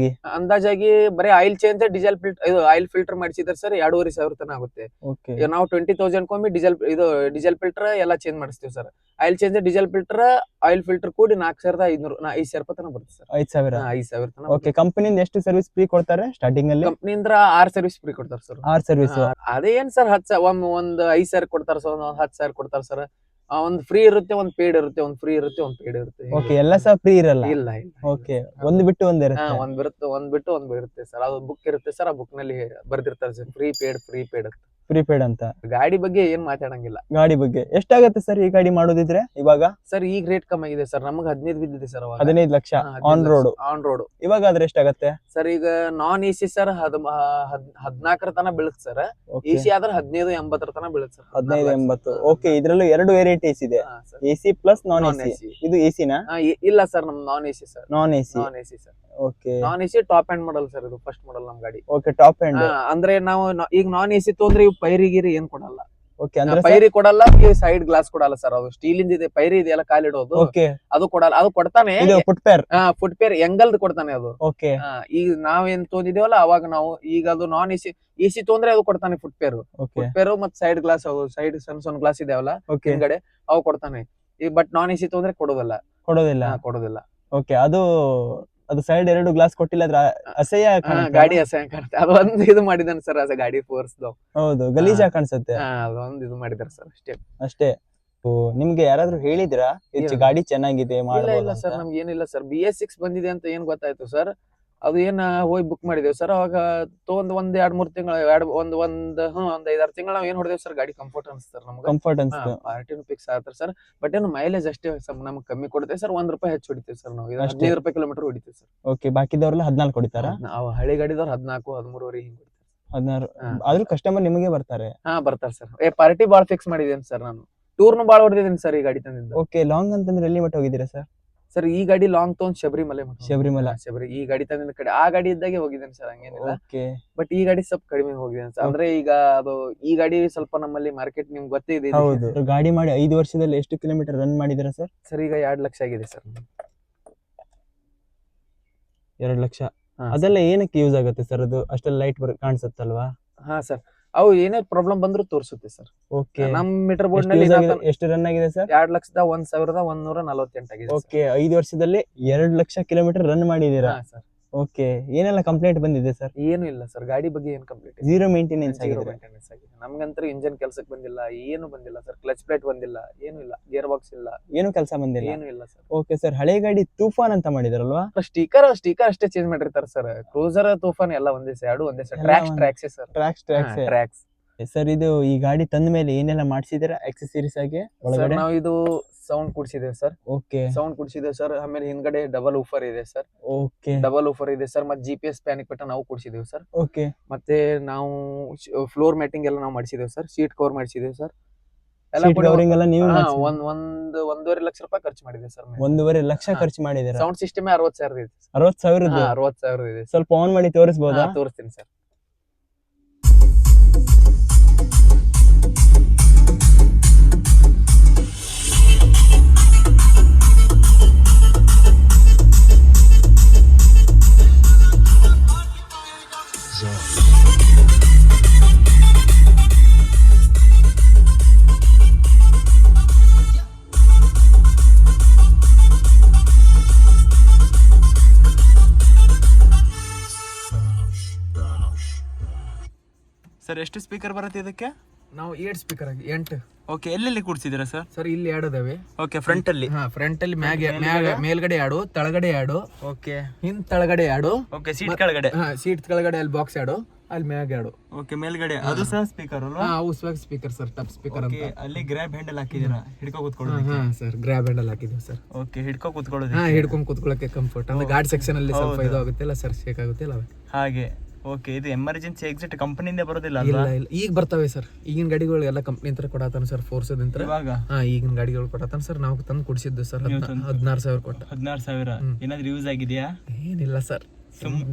ಅಂದಾಜಾಗಿ ಬರೀ ಆಯಿಲ್ ಚೇಂಜ್ ಆಯಿಲ್ ಫಿಲ್ಟರ್ ಮಾಡಿಸಿದ್ರೆ ಸರ್ 2,500 ತನ ಆಗುತ್ತೆ. ನಾವು 20,000 ಕೊಮ್ಮಿ ಡೀಸೆಲ್ ಫಿಲ್ಟರ್ ಎಲ್ಲ ಚೇಂಜ್ ಮಾಡಿಸ್ತೀವಿ sir. Oil change, diesel filter, oil filter ಕೂಡಿ 4,500 5,000 ರೂಪಾಯಿ ತನ ಬರುತ್ತೆ ಸರ್. 5,000 ತನ. ಓಕೆ, ಕಂಪನಿಯಿಂದ ಎಷ್ಟು ಸರ್ವಿಸ್ ಫ್ರೀ ಕೊಡ್ತಾರೆ ಸ್ಟಾರ್ಟಿಂಗ್ ಅಲ್ಲಿ? ಕಂಪನಿಯಿಂದ 6 ಸರ್ವಿಸ್ ಫ್ರೀ ಕೊಡ್ತಾರೆ ಸರ್. 6 ಸರ್ವಿಸ್. ಅದೇನ್ ಸರ್ ಒಂದ್ 5,000 ಕೊಡ್ತಾರ ಸರ್, ಒಂದ್ 10,000 ಕೊಡ್ತಾರ ಸರ್. ಒಂದು ಫ್ರೀ ಇರುತ್ತೆ, ಒಂದು ಪೇಡ್ ಇರುತ್ತೆ, ಒಂದು ಫ್ರೀ ಇರುತ್ತೆ, ಒಂದು ಪೇಡ್ ಇರುತ್ತೆ. ಓಕೆ, ಎಲ್ಲ ಸಹ ಫ್ರೀ ಇರಲ್ಲ. ಇಲ್ಲ ಇಲ್ಲ. ಓಕೆ, ಒಂದು ಬಿಟ್ಟು ಒಂದು ಇರುತ್ತೆ. ಒಂದ್ ಬರುತ್ತೆ, ಒಂದ್ ಬಿಟ್ಟು ಒಂದ್ ಇರುತ್ತೆ ಸರ್. ಅದು ಬುಕ್ ಇರುತ್ತೆ ಸರ್, ಆ ಬುಕ್ ನಲ್ಲಿ ಬರ್ದಿರ್ತಾರೆ ಸರ್ ಫ್ರೀ ಪೇಡ್ ಅಂತ. ಪ್ರೀಪೇಡ್ ಅಂತ. ಗಾಡಿ ಬಗ್ಗೆ ಏನ್ ಮಾತಾಡಂಗಿಲ್ಲ. ಗಾಡಿ ಬಗ್ಗೆ ಎಷ್ಟಾಗತ್ತೆ ಸರ್ ಈ ಗಾಡಿ ಮಾಡೋದಿದ್ರೆ ಇವಾಗ? ಸರ್ ಈಗ ರೇಟ್ ಕಮ್ಮಿ ಆಗಿದೆ ಸರ್, ನಮಗೆ 15 ಬಿದ್ದಿದೆ ಸರ್. 15 lakh on road. ಇವಾಗ ಆದ್ರೆ ಎಷ್ಟಾಗತ್ತೆ ಸರ್? ಈಗ ನಾನ್ ಎಸಿ ಸರ್ 14 ತನ ಬೀಳುತ್ತೆ ಸರ್. ಎಸಿ ಆದ್ರೆ 1580 ತನ ಬೀಳುತ್ತೆ ಸರ್. 1580. ಓಕೆ, ಇದ್ರಲ್ಲೂ 2 ವೇರಿಯಂಟೀಸ್ ಇದೆ, ಎಸಿ ಪ್ಲಸ್ ನಾನ್ ಎಸಿ. ಇದು ಎಸಿನಾ? ಇಲ್ಲ ಸರ್, ನಮ್ ನಾನ್ ಎಸಿ ಸರ್. ನಾನ್ ಎಸಿ ಸರ್. ಓಕೆ, ನಾನ್ AC top end model sir, ಇದು ಫಸ್ಟ್ ಮಾಡಲ್ ನಮ್ ಗಾಡಿ. Okay, top end. ಅಂದ್ರೆ ನಾವು ಈಗ ನಾನ್ ಎಸಿ ತೊಂದ್ರೆ ಇವ್ ಪೈರಿಗಿರಿ ಏನ್ ಕೊಡಲ್ಲ. ಓಕೆ, ಅಂದ್ರೆ ಪೈರಿ ಕೊಡಲ್ಲ, ಸೈಡ್ ಗ್ಲಾಸ್ ಕೊಡಲ್ಲ ಸರ್. ಅದು ಸ್ಟೀಲ್ ಇಂದ ಇದೆ, ಪೈರಿ ಇದೆಯಲ್ಲ ಕಾಲಿಡೋದು, ಓಕೆ, ಅದು ಕೊಡಲ್ಲ. ಅದು ಕೊಡ್ತಾನೆ ಫುಟ್ ಪೇರ್ ಎಂಗಲ್ದ್ ಕೊಡ್ತಾನೆ ಅದು. ಓಕೆ, ಈಗ ನಾವೇನ್ ತೊಂದಿದೇವಲ್ಲ ಅವಾಗ ನಾವು, ಈಗ ಅದು ನಾನ್ ಎಸಿ ತೊಂದ್ರೆ ಅದು ಕೊಡ್ತಾನೆ ಫುಟ್ ಪೇರ್ ಮತ್ತೆ ಸೈಡ್ ಗ್ಲಾಸ್, ಅವು ಸೈಡ್ ಸಣ್ಣ ಗ್ಲಾಸ್ ಇದಾವಲ್ಲ ಹಿಂಗಡೆ, ಅವು ಕೊಡ್ತಾನೆ. ಈಗ ಬಟ್ ನಾನ್ ಎಸಿ ತೊಂದ್ರೆ ಕೊಡೋದಿಲ್ಲ. ಓಕೆ, ಅದು ಸೈಡ್ 2 ಗ್ಲಾಸ್ ಕೊಟ್ಟಿಲ್ಲ ಅದ್ರ ಅಸಹ್ಯ ಗಾಡಿ ಅಸಹ್ಯ ಕಾಣುತ್ತೆ. ಅದೊಂದು ಇದು ಮಾಡಿದಾನೆ ಸರ್, ಅದು ಗಾಡಿ ಫೋರ್ಸ್. ಹೌದು, ಗಲೀಜಾಗಿ ಕಾಣಿಸುತ್ತೆ. ಅದೊಂದು ಇದು ಮಾಡಿದಾರೆ ಸರ್, ಅಷ್ಟೇ. ನಿಮ್ಗೆ ಯಾರಾದ್ರೂ ಹೇಳಿದ್ರಾ ಗಾಡಿ ಚೆನ್ನಾಗಿದೆ ಇಲ್ಲ ಸರ್, ನಮ್ಗೆ ಏನಿಲ್ಲ ಸರ್. BS6 ಬಂದಿದೆ ಅಂತ ಏನ್ ಗೊತ್ತಾಯ್ತು ಸರ್, ಅದು ಏನ್ ಹೋಗಿ ಬುಕ್ ಮಾಡಿದೇವ್ ಸರ್. ಅವಾಗ ಒಂದ್ 2-3 ತಿಂಗಳು, ಒಂದ್ 5-6 ತಿಂಗಳು ನಾವ್ ಏನ್ ಹೊಡೆದೇವ್ ಸರ್. ಗಾಡಿ ಕಂಫರ್ಟ್ ಅನ್ಸ್ತಾರ ನಮ್ಗೆ, ಕಂಫರ್ಟ್ ಅನ್ಸ್ತು. ಪಾರ್ಟಿನೂ ಫಿಕ್ಸ್ ಆಗತ್ತಾರೆ ಸರ್. ಬಟ್ ಏನು ಮೈಲೇಜ್ ಅಷ್ಟೇ ನಮ್ಗೆ ಕಮ್ಮಿ ಕೊಡುತ್ತೆ ಸರ್. ₹1 ಹೆಚ್ಚು ಹೊಡಿತೀವಿ ಸರ್ ನಾವು. 15 ರೂಪಾಯಿ ಕಿಲೋಮೀಟರ್ ಹೊಡಿತೀವಿ ಸರ್. ಓಕೆ, ಬಾಕಿದವ್ರೆಲ್ಲ 14 ಹೊಡಿತಾರ? ನಾವು ಹಳೆ ಗಾಡಿದವ್ರು 14-13 ಹಿಂಗ್ ಹೊಡಿತಾರೆ. 16. ಆದ್ರೂ ಕಸ್ಟಮರ್ ನಿಮಗೆ ಬರ್ತಾರೆ? ಬರ್ತಾರೆ ಸರ್. ಪಾರ್ಟಿ ಬಾಳ್ ಫಿಕ್ಸ್ ಮಾಡಿದೇನ್ ಸರ್ ನಾನು. ಟೂರ್ನು ಬಾಳ್ ಹೊಡೆದಿದ್ದೀನಿ ಸರ್ ಈ ಗಾಡಿ ತಂದಿದ್ದು. ಓಕೆ, ಲಾಂಗ್ ಅಂತಂದ್ರೆ ಎಲ್ಲಿ ಮಟ್ಟ ಹೋಗಿದ್ದೀರಾ ಸರ್? ಸರ್ ಈ ಗಾಡಿ ಲಾಂಗ್ ತಗೊಂಡ್ ಶಬರಿಮಲೆ. ಈ ಗಾಡಿ ತಂದಿದ್ದ ಕಡೆ ಆ ಗಾಡಿ ಇದ್ದಾಗೆ ಹೋಗಿದ್ದೇನೆ ಸರ್, ಹಂಗೇನಿಲ್ಲ. ಬಟ್ ಈ ಗಾಡಿ ಸ್ವಲ್ಪ ಕಡಿಮೆ ಹೋಗಿದ್ದೇನೆ ಸರ್. ಅಂದ್ರೆ ಈಗ ಅದು ಈ ಗಾಡಿ ಸ್ವಲ್ಪ ನಮ್ಮಲ್ಲಿ ಮಾರ್ಕೆಟ್ ನಿಮ್ಗೆ ಗೊತ್ತಿದೆ. ಹೌದು. ಗಾಡಿ ಮಾಡಿ 5 ವರ್ಷದಲ್ಲಿ ಎಷ್ಟು ಕಿಲೋಮೀಟರ್ ರನ್ ಮಾಡಿದಿರಾ ಸರ್? ಸರ್ ಈಗ 2 ಲಕ್ಷ ಆಗಿದೆ ಸರ್. 2 ಲಕ್ಷ. ಅದೆಲ್ಲ ಏನಕ್ಕೆ ಯೂಸ್ ಆಗುತ್ತೆ ಸರ್? ಅದು ಅಷ್ಟೆಲ್ಲ ಲೈಟ್ ಕಾಣಿಸುತ್ತಲ್ವಾ? ಸರ್, ಅವು ಏನೇ ಪ್ರಾಬ್ಲಮ್ ಬಂದ್ರು ತೋರಿಸುತ್ತೆ ಸರ್. ಓಕೆ, ನಮ್ ಮೀಟರ್ ಬೋರ್ಡ್ ನಲ್ಲಿ ಎಷ್ಟು ರನ್ ಆಗಿದೆ ಸರ್? 2,01,148 ಆಗಿದೆ. ಓಕೆ, 5 ವರ್ಷದಲ್ಲಿ 2 ಲಕ್ಷ ಕಿಲೋಮೀಟರ್ ರನ್ ಮಾಡಿದೀರಾ ಸರ್? ಓಕೆ, ಏನೆಲ್ಲ ಕಂಪ್ಲೇಂಟ್ ಬಂದಿದೆ ಸರ್? ಏನು ಇಲ್ಲ ಸರ್, ಗಾಡಿ ಬಗ್ಗೆ ಏನ್ ಕಂಪ್ಲೇಂಟ್? ಝೀರೋ ಮೇಂಟೆನೆನ್ಸ್ ಆಗಿದೆ. ನಮ್ಗಂತರ ಇಂಜಿನ್ ಕೆಲ್ಸಕ್ಕೆ ಬಂದಿಲ್ಲ, ಏನು ಬಂದಿಲ್ಲ ಸರ್. ಕ್ಲಚ್ ಪ್ಲೇಟ್ ಬಂದಿಲ್ಲ, ಏನು ಇಲ್ಲ. ಗೇರ್ ಬಾಕ್ಸ್ ಇಲ್ಲ, ಏನು ಕೆಲಸ ಬಂದಿಲ್ಲ, ಏನು ಇಲ್ಲ ಸರ್. ಓಕೆ ಸರ್, ಹಳೆ ಗಾಡಿ ತೂಫಾನ್ ಅಂತ ಮಾಡಿದಾರಲ್ವಾ? ಸ್ಟಿಕರ್ ಅಷ್ಟೇ ಚೇಂಜ್ ಮಾಡಿರ್ತಾರೆ ಸರ್. ಕ್ರೂಸರ್ ತೂಫಾನ್ ಎಲ್ಲ ಒಂದೇ ಸರ್, 2 ಒಂದೇ ಸರ್. ಟ್ರ್ಯಾಕ್ಸ್ ಸರ್, ಇದು ಈ ಗಾಡಿ ತಂದ ಮೇಲೆ ಏನೆಲ್ಲ ಮಾಡಿಸಿದಿರಾ ಎಕ್ಸೆಸರೀಸ್ ಆಗಿ ಒಳಗಡೆ? ನಾವು ಇದು ಸೌಂಡ್ ಕುಡಿಸಿದೇವೆ ಸರ್. ಓಕೆ, ಸೌಂಡ್ ಕುಡಿಸಿದೇವೆ ಸರ್. ಆಮೇಲೆ ಹಿಂದ್ಗಡೆ ಡಬಲ್ ಊಫರ್ ಇದೆ ಸರ್. ಓಕೆ, ಡಬಲ್ ಊಫರ್ ಇದೆ ಸರ್. ಮತ್ತೆ GPS ಪ್ಯಾನಿಕ್ ಬಟನ್ ನಾವು ಕುಡಿಸಿದೇವೆ ಸರ್. ಓಕೆ, ಮತ್ತೆ ನಾವು ಫ್ಲೋರ್ ಮ್ಯಾಟಿಂಗ್ ಎಲ್ಲ ನಾವು ಮಾಡಿಸಿದೇವೆ ಸರ್. ಸೀಟ್ ಕವರ್ ಮಾಡಿಸಿದೇವೆ ಸರ್. ಒಂದೂವರೆ ಲಕ್ಷ ರೂಪಾಯಿ ಖರ್ಚು ಮಾಡಿದೆ ಸರ್. 1.5 ಲಕ್ಷ ಖರ್ಚು ಮಾಡಿದ್ದೀರಾ? ಸೌಂಡ್ ಸಿಸ್ಟಮ್ 60,000 ಇದೆ. 60,000 ಇದೆ. ಸ್ವಲ್ಪ ಆನ್ ಮಾಡಿ ತೋರಿಸಬಹುದಾ? ತೋರಿಸ್ತೀನಿ ಸರ್. ಸರ್, ಎಷ್ಟು ಸ್ಪೀಕರ್ ಬರುತ್ತೆ ಇದಕ್ಕೆ? ನಾವು 8 ಸ್ಪೀಕರ್ ಆಗಿ 8. ಓಕೆ, ಎಲ್ಲೆಲ್ಲಿ ಕೂಡಿಸಿದ್ದೀರಾ ಸರ್? ಸರ್ ಇಲ್ಲಿ 2 ಇದಾವೆ. ಓಕೆ, ಫ್ರಂಟ್ ಅಲ್ಲಿ? ಫ್ರಂಟ್ ಅಲ್ಲಿ ಮೇಲ್ಗಡೆ 2, ತೆಳಗಡೆ 2. ಓಕೆ, ತೆಳಗಡೆ 2. ಓಕೆ, ಸೀಟ್ ಕೆಳಗಡೆ? ಸೀಟ್ ಕೆಳಗಡೆ ಅಲ್ಲಿ ಬಾಕ್ಸ್ 2, ಅಲ್ಲಿ ಮ್ಯಾಗ್ 2. ಓಕೆ, ಮೇಲ್ಗಡೆ ಅದು ಸಹ ಸ್ಪೀಕರ್ ಅಲ್ವಾ? ಅವು ಸ್ಪೀಕರ್ ಸರ್, ಟಪ್ ಸ್ಪೀಕರ್ ಅಂತ. ಅಲ್ಲಿ ಗ್ರ್ಯಾಬ್ ಹ್ಯಾಂಡಲ್ ಹಾಕಿದ್ದೀರಾ, ಹಿಡ್ಕೊ ಕೂತ್ಕೊಳ್ಳೋದಕ್ಕೆ? ಸರ್, ಗ್ರ್ಯಾಬ್ ಹ್ಯಾಂಡಲ್ ಹಾಕಿದ್ದೀವಿ ಸರ್. ಓಕೆ, ಹಿಡ್ಕೊ ಕೂತ್ಕೊಳ್ಳೋದಕ್ಕೆ? ಹಿಡ್ಕೊಂಡು ಕೂತ್ಕೊಳ್ಳೋಕೆ ಕಂಫರ್ಟ್. ಅಂದ್ರೆ ಗಾರ್ಡ್ ಸೆಕ್ಷನ್ ಅಲ್ಲಿ ಸ್ವಲ್ಪ ಇದು ಆಗುತ್ತಿಲ್ಲ ಸರ್, ಶೇಕ್ ಆಗುತ್ತಿಲ್ಲ ಹಾಗೆ. ಓಕೆ, ಇದು ಎಮರ್ಜೆನ್ಸಿ ಎಕ್ಸಿಟ್ ಕಂಪನಿಯಿಂದ ಬರೋದಿಲ್ಲ? ಇಲ್ಲ, ಈಗ ಬರ್ತವೆ ಸರ್. ಈಗಿನ ಗಾಡಿಗಳು ಎಲ್ಲ ಕಂಪ್ನಿ ಅಂತ ಕೊಡತಾನ ಸರ್, ಫೋರ್ಸದಿಂದ. ಈಗಿನ ಗಾಡಿಗಳು ಕೊಡತಾನ ಸರ್. ನಾವು ತಂದು ಕುಡಿಸಿದ್ದು ಸರ್, 16,000 ಕೊಟ್ಟು. 16,000 ಏನಾದ್ರು ಯೂಸ್ ಆಗಿದೆಯಾ? ಏನಿಲ್ಲ ಸರ್,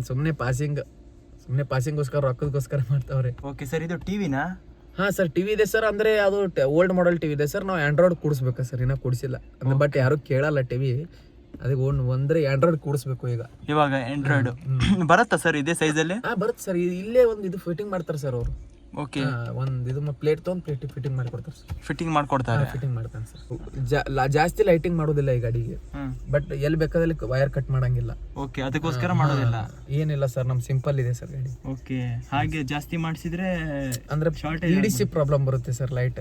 ಸುಮ್ನೆ ಪಾಸಿಂಗ್ಗೋಸ್ಕರ, ರೊಕ್ಕದಗೋಸ್ಕರ ಮಾಡ್ತಾವ್ರೆ. ಓಕೆ ಸರ್, ಇದು ಟಿವಿನಾ? ಸರ್, ಟಿವಿ ಇದೆ ಸರ್. ಅಂದ್ರೆ ಅದು ಓಲ್ಡ್ ಮಾಡೆಲ್ ಟಿವಿ ಇದೆ ಸರ್. ನಾವು ಆಂಡ್ರಾಯ್ಡ್ ಕೂಡಿಸ್ಬೇಕಾ ಸರ್, ಇನ್ನ ಕೂಡಿಸಿಲ್ಲ. ಅಂದ್ರೆ ಬಟ್ ಯಾರು ಕೇಳಲ್ಲ ಟಿವಿ, ಅದಕ್ಕೆ ಒಂದ್ರೆ ಆಂಡ್ರಾಯ್ಡ್ ಕೂಡಿಸ್ಬೇಕು ಈಗ. ಇವಾಗ ಆಂಡ್ರಾಯ್ಡ್ ಬರುತ್ತಾ ಸರ್ ಇದೇ ಸೈಜ್ ಅಲ್ಲಿ? ಬರುತ್ತೆ ಸರ್. ಇಲ್ಲೇ ಒಂದು ಇದು ಫಿಟ್ಟಿಂಗ್ ಮಾಡ್ತಾರೆ ಸರ್ ಅವರು. ಓಕೆ ಒಂದು ಇದು ಪ್ಲೇಟ್ ತೊಗೊಂಡು ಪ್ಲೇಟ್ ಫಿಟ್ಟಿಂಗ್ ಮಾಡಿ ಕೊಡ್ತಾರೆ ಸರ್. ಫಿಟ್ಟಿಂಗ್ ಮಾಡ್ಕೊಡ್ತಾರೆ. ಫಿಟ್ಟಿಂಗ್ ಮಾಡ್ತಾನೆ ಸರ್. ಜಾಸ್ತಿ ಲೈಟಿಂಗ್ ಮಾಡೋದಿಲ್ಲ ಈ ಗಾಡಿಗೆ, ಬಟ್ ಎಲ್ಲಿ ಬೇಕಾದಲ್ಲಿ ವೈರ್ ಕಟ್ ಮಾಡಂಗಿಲ್ಲ. ಓಕೆ, ಅದಕ್ಕೋಸ್ಕರ ಮಾಡೋದಿಲ್ಲ. ಏನಿಲ್ಲ ಸರ್, ನಮ್ ಸಿಂಪಲ್ ಇದೆ ಸರ್ ಗಾಡಿ. ಓಕೆ, ಹಾಗೆ ಜಾಸ್ತಿ ಮಾಡಿಸಿದ್ರೆ ಅಂದ್ರೆ EDC ಪ್ರಾಬ್ಲಮ್ ಬರುತ್ತೆ ಸರ್, ಲೈಟ್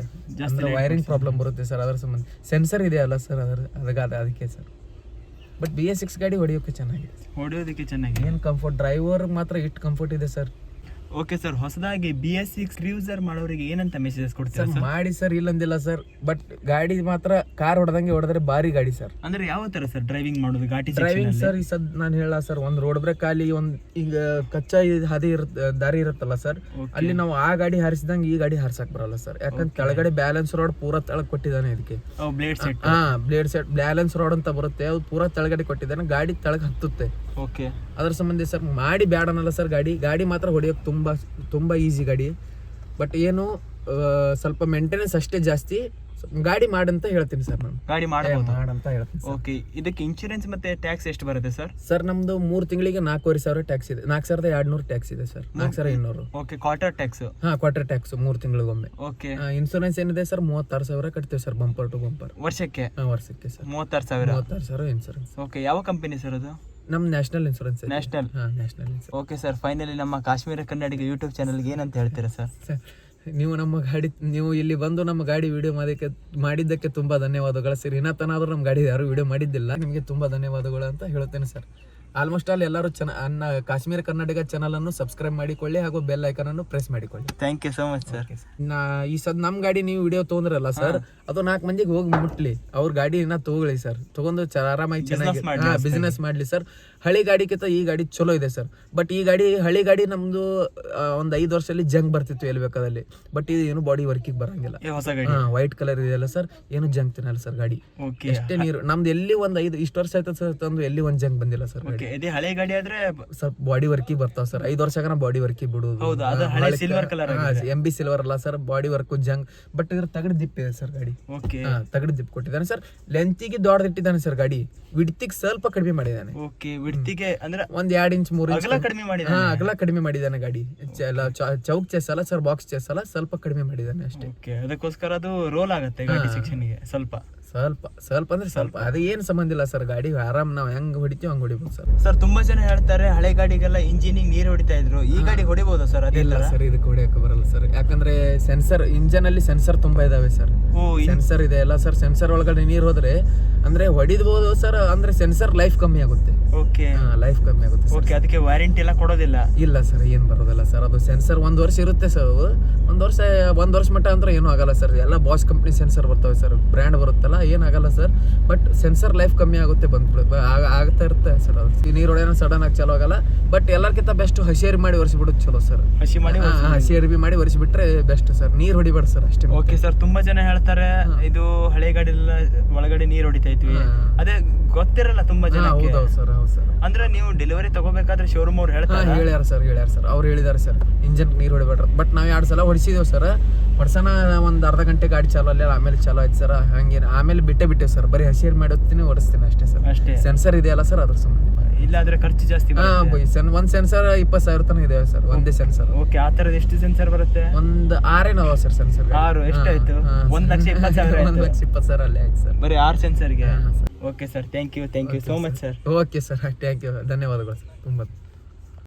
ಅಂದ್ರೆ ವೈರಿಂಗ್ ಪ್ರಾಬ್ಲಮ್ ಬರುತ್ತೆ ಸರ್. ಅದರ ಸಂಬಂಧ ಸೆನ್ಸರ್ ಇದೆ ಅಲ್ಲ ಸರ್, ಅದಕ್ಕೆ ಸರ್. ಬಟ್ BS6 ಗಾಡಿ ಹೊಡಿಯೋಕೆ ಚೆನ್ನಾಗಿದೆ, ಹೊಡೆಯೋದಕ್ಕೆ ಚೆನ್ನಾಗಿದೆ. ಏನ್ ಕಂಫರ್ಟ್, ಡ್ರೈವರ್ ಮಾತ್ರ ಇಟ್ ಕಂಫರ್ಟ್ ಇದೆ ಸರ್. ಓಕೆ ಸರ್, ಹೊಸದಾಗಿ BS6 ಯೂಸರ್ ಮಾಡೋರಿಗೆ ಏನಂತ ಮೆಸೇಜಸ್ ಕೊಡ್ತೀರಾ ಸರ್? ಮಾಡಿ ಸರ್, ಇಲ್ಲಂದಿಲ್ಲ ಸರ್, ಬಟ್ ಗಾಡಿ ಮಾತ್ರ ಕಾರ್ ಹೊಡೆದಂಗೆ ಹೊಡೆದ್ರೆ ಭಾರಿ ಗಾಡಿ ಸರ್. ಅಂದ್ರೆ ಯಾವ ತರ ಸರ್ ಡ್ರೈವಿಂಗ್ ಮಾಡೋದು ಘಾಟಿ ಡ್ರೈವಿಂಗ್ ಸರ್? ಈ ಸದ್ ನಾನು ಹೇಳ ಸರ್, ಒಂದ್ ರೋಡ್ ಬ್ರೇಕ್ ಅಲ್ಲಿ ಒಂದ್ ಈಗ ಕಚ್ಚಾ ಹಾದಿ ದಾರಿ ಇರುತ್ತಲ್ಲ ಸರ್, ಅಲ್ಲಿ ನಾವು ಆ ಗಾಡಿ ಹಾರಿಸಿದಂಗೆ ಈ ಗಾಡಿ ಹಾರ್ಸಕ್ ಬರಲ್ಲ ಸರ್. ಯಾಕಂದ್ರೆ ಕೆಳಗಡೆ ಬ್ಯಾಲೆನ್ಸ್ ರೋಡ್ ಪೂರಾ ತೆಳಗ್ ಕೊಟ್ಟಿದ್ದಾನೆ ಇದಕ್ಕೆ. Blade set. Blade set balance road ಅಂತ ಬರುತ್ತೆ, ಅದು ಪೂರಾ ತೆಳಗಡೆ ಕೊಟ್ಟಿದ್ದಾನೆ, ಗಾಡಿ ತೆಳಗ್ ಹತ್ತುತ್ತೆ. ಓಕೆ, ಅದ್ರ ಸಂಬಂಧ ಸರ್ ಮಾಡಿ ಬ್ಯಾಡ ಅನ್ನಲ್ಲ ಸರ್. ಗಾಡಿ ಮಾತ್ರ ಹೊಡಿಯೋಕೆ ತುಂಬಾ ಈಸಿ ಗಾಡಿ. ಬಟ್ ಏನು ಸ್ವಲ್ಪ ಮೇಂಟೆನೆನ್ಸ್ ಅಷ್ಟೇ ಜಾಸ್ತಿ. ಗಾಡಿ ಮಾಡಂತ ಹೇಳ್ತೀನಿ ಸರ್, ನಾನು ಗಾಡಿ ಮಾಡಂತ ಹೇಳ್ತೀನಿ. ಓಕೆ, ಇದಕ್ಕೆ ಇನ್ಶೂರೆನ್ಸ್ ಮತ್ತೆ ಟ್ಯಾಕ್ಸ್ ಎಷ್ಟು ಬರುತ್ತೆ ಸರ್? ಸರ್ ನಮ್ದು 3 ತಿಂಗಳಿಗೆ 4,500 ಟ್ಯಾಕ್ಸ್ ಇದೆ, 4,200 ಟ್ಯಾಕ್ಸ್ ಇದೆ sir, 4,200. Okay, quarter tax. Quarter tax 3 ತಿಂಗಳಿಗೊಮ್ಮೆ. ಓಕೆ, ಇನ್ಶೂರೆನ್ಸ್ ಏನಿದೆ ಸರ್ 36,000 ಕಟ್ತೀವಿ ಸರ್, ಬಂಪರ್ ಟು ಬಂಪರ್ ವರ್ಷಕ್ಕೆ. ವರ್ಷಕ್ಕೆ ಸರ್ 36,000 ಇನ್ಶೂರೆನ್ಸ್. ಓಕೆ, ಯಾವ ಕಂಪನಿ ಸರ್ ಅದು? ನಮ್ national insurance. National. Okay sir, finally ನಮ್ಮ ಕಾಶ್ಮೀರ ಕನ್ನಡಿಗ ಯೂಟ್ಯೂಬ್ ಚಾನಲ್ಗೆ ಏನಂತ ಹೇಳ್ತೀರಾ ಸರ್? ನೀವು ಇಲ್ಲಿ ಬಂದು ನಮ್ಮ ಗಾಡಿ ವಿಡಿಯೋ ಮಾಡಿದ್ದಕ್ಕೆ ತುಂಬಾ ಧನ್ಯವಾದಗಳು ಸರ್. ಇನ್ನತನಾದ್ರೂ ನಮ್ಮ ಗಾಡಿ ಯಾರು ವಿಡಿಯೋ ಮಾಡಿದ್ದಿಲ್ಲ, ನಿಮಗೆ ತುಂಬಾ ಧನ್ಯವಾದಗಳು ಅಂತ ಹೇಳ್ತೇನೆ ಸರ್. ಆಲ್ಮೋಸ್ಟ್ ಆಲ್ ಎಲ್ಲರೂ ಕಾಶ್ಮೀರ ಕನ್ನಡಿಗ ಚಾನಲ್ ಅನ್ನು ಸಬ್ಸ್ಕ್ರೈಬ್ ಮಾಡಿಕೊಳ್ಳಿ ಹಾಗೂ ಬೆಲ್ ಐಕನ್ ಅನ್ನು ಪ್ರೆಸ್ ಮಾಡಿಕೊಳ್ಳಿ. Thank you so much sir. ಈ ಸದ್ ನಮ್ ಗಾಡಿ ನೀವು ವಿಡಿಯೋ ತೊಗೊಂಡ್ರಲ್ಲ ಸರ್, ಅದು 4 ಮಂದಿಗೆ ಹೋಗಿ ಮುಟ್ಲಿ, ಅವ್ರ ಗಾಡಿ ತಗೊಳ್ಳಿ ಸರ್, ತಗೊಂಡು ಆರಾಮಾಗಿ ಚೆನ್ನಾಗಿ ಬಿಸ್ನೆಸ್ ಮಾಡ್ಲಿ ಸರ್. ಹಳಿ ಗಾಡಿಗಿಂತ ಈ ಗಾಡಿ ಚಲೋ ಇದೆ ಸರ್. ಬಟ್ ಈ ಗಾಡಿ ಹಳಿ ಗಾಡಿ ನಮ್ದು ಒಂದ್ 5 ವರ್ಷದಲ್ಲಿ ಜಂಗ್ ಬರ್ತಿತ್ತು ಎಲ್ಲಿ ಬೇಕಾದಲ್ಲಿ. ಬಟ್ ಇದು ಏನು ಬಾಡಿ ವರ್ಕಿಗೆ ಬರಂಗಿಲ್ಲ. ವೈಟ್ ಕಲರ್ ಇದೆಯಲ್ಲ ಸರ್, ಏನು ಜಂಗ್ ತಿನ್ನಲ್ಲ ಸರ್ ಗಾಡಿ. ಎಷ್ಟೇ ನೀರು ನಮ್ದು ಎಲ್ಲಿ ಇಷ್ಟು ವರ್ಷ ಆಯ್ತು ಸರ್ ತಂದು, ಎಲ್ಲಿ ಒಂದ್ ಜಂಗ್ ಬಂದಿಲ್ಲ ಸರ್. ಹಳೆ ಗಾಡಿ ಆದ್ರೆ ಸ್ವಲ್ಪ ಬಾಡಿ ವರ್ಕಿಗೆ ಬರ್ತಾವ ಸರ್. 5 ವರ್ಷ ಬಾಡಿ ವರ್ಕಿಗೆ ಬಿಡುದು. MB ಸಿಲ್ವರ್ ಅಲ್ಲ ಸರ್, ಬಾಡಿ ವರ್ಕ್ ಜಂಗ್. ಬಟ್ ಇದ್ರ ತಗಡ್ ದಿಪ್ ಇದೆ ಸರ್ ಗಾಡಿ. ತಗಡ್ ದಿಪ್ ಕೊಟ್ಟಿದ್ದಾನೆ ಸರ್. ಲೆಂತಿಗೆ ದೊಡ್ಡದಿಟ್ಟಿದ್ದಾನೆ ಸರ್ ಗಾಡಿ, ವಿಡ್ತಿಗೆ ಸ್ವಲ್ಪ ಕಡಿಮೆ ಮಾಡಿದ್ದಾನೆ. ಅಂದ್ರೆ ಒಂದ್ 2 ಇಂಚ್ 3 ಇಂಚ್ ಅಗಲ ಕಡಿಮೆ ಮಾಡಿದ್ದಾನೆ ಗಾಡಿ. ಚೌಕ್ ಚೆಸ್ ಅಲ್ಲ ಸರ್, ಬಾಕ್ಸ್ ಚೆಸ್ ಅಲ್ಲ, ಸ್ವಲ್ಪ ಕಡಿಮೆ ಮಾಡಿದ್ದಾನೆ ಅಷ್ಟೇ. ಅದಕ್ಕೋಸ್ಕರ ಅದು ರೋಲ್ ಆಗುತ್ತೆ ಗಾಡಿ ಸೆಕ್ಷನ್ ಗೆ ಸ್ವಲ್ಪ ಅಂದ್ರೆ ಸ್ವಲ್ಪ. ಅದು ಏನ್ ಸಂಬಂಧ ಇಲ್ಲ ಸರ್, ಗಾಡಿ ಆರಾಮ್ ನಾವ್ ಹೆಂಗ್ ಹೊಡಿತೀವಿ ಹಂಗ್ ಹೊಡಿಬಹುದು ಸರ್. ಸರ್ ತುಂಬಾ ಜನ ಹೇಳ್ತಾರೆ ಹಳೆ ಗಾಡಿಗೆಲ್ಲ ಇಂಜಿನಿಗೆ ನೀರು ಹೊಡಿತಾ ಇದ್ರು, ಈ ಗಾಡಿ ಹೊಡಿಬಹುದಾ ಸರ್? ಅದಿಲ್ಲ ಸರ್, ಇದಕ್ಕೆ ಹೊಡಿಯಕ್ಕೆ ಬರಲ್ಲ ಸರ್. ಯಾಕಂದ್ರೆ ಸೆನ್ಸರ್, ಇಂಜನ್ ಅಲ್ಲಿ ಸೆನ್ಸರ್ ತುಂಬಾ ಇದಾವೆ ಸರ್. ಸೆನ್ಸರ್ ಇದೆ ಅಲ್ಲ ಸರ್, ಸೆನ್ಸರ್ ಒಳಗಡೆ ನೀರ್ ಹೋದ್ರೆ ಅಂದ್ರೆ ಹೊಡಿಬಹುದು ಸರ್, ಅಂದ್ರೆ ಸೆನ್ಸರ್ ಲೈಫ್ ಕಮ್ಮಿ ಆಗುತ್ತೆ. ಓಕೆ, ಲೈಫ್ ಕಮ್ಮಿ ಆಗುತ್ತೆ. ಓಕೆ, ಅದಕ್ಕೆ ವಾರಂಟಿ ಎಲ್ಲ ಕೊಡೋದಿಲ್ಲ? ಇಲ್ಲ ಸರ್, ಏನ್ ಬರೋದಿಲ್ಲ ಸರ್. ಅದು ಸೆನ್ಸರ್ 1 ವರ್ಷ ಇರುತ್ತೆ ಸರ್. 1 ವರ್ಷ ಮಟ್ಟ ಅಂದ್ರೆ ಏನೂ ಆಗಲ್ಲ ಸರ್. ಎಲ್ಲ ಬಾಸ್ ಕಂಪ್ನಿ ಸೆನ್ಸರ್ ಬರ್ತವೆ ಸರ್, ಬ್ರ್ಯಾಂಡ್ ಬರುತ್ತಲ್ಲ, ಏನಾಗಲ್ಲ ಸರ್. ಬಟ್ ಸೆನ್ಸರ್ ಲೈಫ್ ಕಮ್ಮಿ ಆಗುತ್ತೆ, ಆಗ್ತಾ ಇರುತ್ತೆ ಸರ್. ಅದು ನೀರು ಹೊಡೆಯೋಣ ಸಡನ್ ಆಗಿ ಚಲೋ ಆಗಲ್ಲ. ಬಟ್ ಎಲ್ಲರ್ಕಿಂತ ಬೆಸ್ಟ್ ಹಸಿಯರಿ ಮಾಡಿ ಒರೆಸ್ಬಿಡೋದು ಚಲೋ ಸರ್. ಹಸಿ ಅರಿವಿ ಮಾಡಿ ಒರೆಸಿಬಿಟ್ರೆ ಬೆಸ್ಟ್ ಸರ್, ನೀರ್ ಹೊಡಿಬೇಡ ಸರ್ ಅಷ್ಟೇ. ಓಕೆ ಸರ್, ತುಂಬಾ ಜನ ಹೇಳ್ತಾರೆ ಇದು ಹಳೆ ಗಾಡಿ ಒಳಗಡೆ ನೀರ್ ಹೊಡಿತಾ ಇದ್ವಿ, ಅದೇ ಗೊತ್ತಿರಲ್ಲ ತುಂಬಾ ಜನ. ಹೌದು ಸರ್. ಅಂದ್ರೆ ನೀವು ಡೆಲಿವರಿ ತಗೋಬೇಕಾದ್ರೆ ಶೋರೂಮ್ ಅವ್ರು ಹೇಳ್ಯಾರ ಸರ್ ಅವ್ರು ಹೇಳಿದಾರೆ ಸರ್, ಇಂಜನ್ ನೀರ್ ಹೊಡಿಬೇಡ್ರ. ಬಟ್ ನಾವ್ 2 ಸಲ ಹೊಡಿಸಿದೇವ್ ಸರ್. ಹೊಡ್ಸನ ಒಂದ್ ಅರ್ಧ ಗಂಟೆ ಗಾಡಿ ಚಾಲೋ ಅಲ್ಲ, ಆಮೇಲೆ ಚಾಲೋ ಆಯ್ತು ಸರ್. ಹಂಗೆ ಆಮೇಲೆ ಬಿಟ್ಟೆ ಸರ್, ಬರೀ ಹಸಿರು ಮಾಡೋತೀನಿ, ಹೊಡಿಸ್ತೀನಿ ಅಷ್ಟೇ ಸರ್. ಅಷ್ಟೇ. ಸೆನ್ಸರ್ ಇದೆಯಲ್ಲ ಸರ್, ಅದ್ರ ಸಂಬಂಧ. ಇಲ್ಲಾದ್ರೆ ಖರ್ಚು ಜಾಸ್ತಿ. ಒಂದ್ ಸೆನ್ಸರ್ 20,000 ತನಕ ಇದೆ ಸರ್, ಒಂದೇ ಸೆನ್ಸರ್. ಓಕೆ, ಆ ತರದ ಎಷ್ಟು ಸೆನ್ಸರ್ ಬರುತ್ತೆ? ಒಂದ್ 6 ಅವ ಸರ್ ಸೆನ್ಸರ್. 6 ಎಷ್ಟಾಯ್ತು? 1,20,000. 1,20,000 ಅಲ್ಲಿ ಆಯ್ತು ಸರ್, ಬರೀ 6 ಸೆನ್ಸರ್ಗೆ. Okay sir, thank you so much sir. Okay sir, thank you, ಧನ್ಯವಾದಗಳು ಸರ್ ತುಂಬಾ.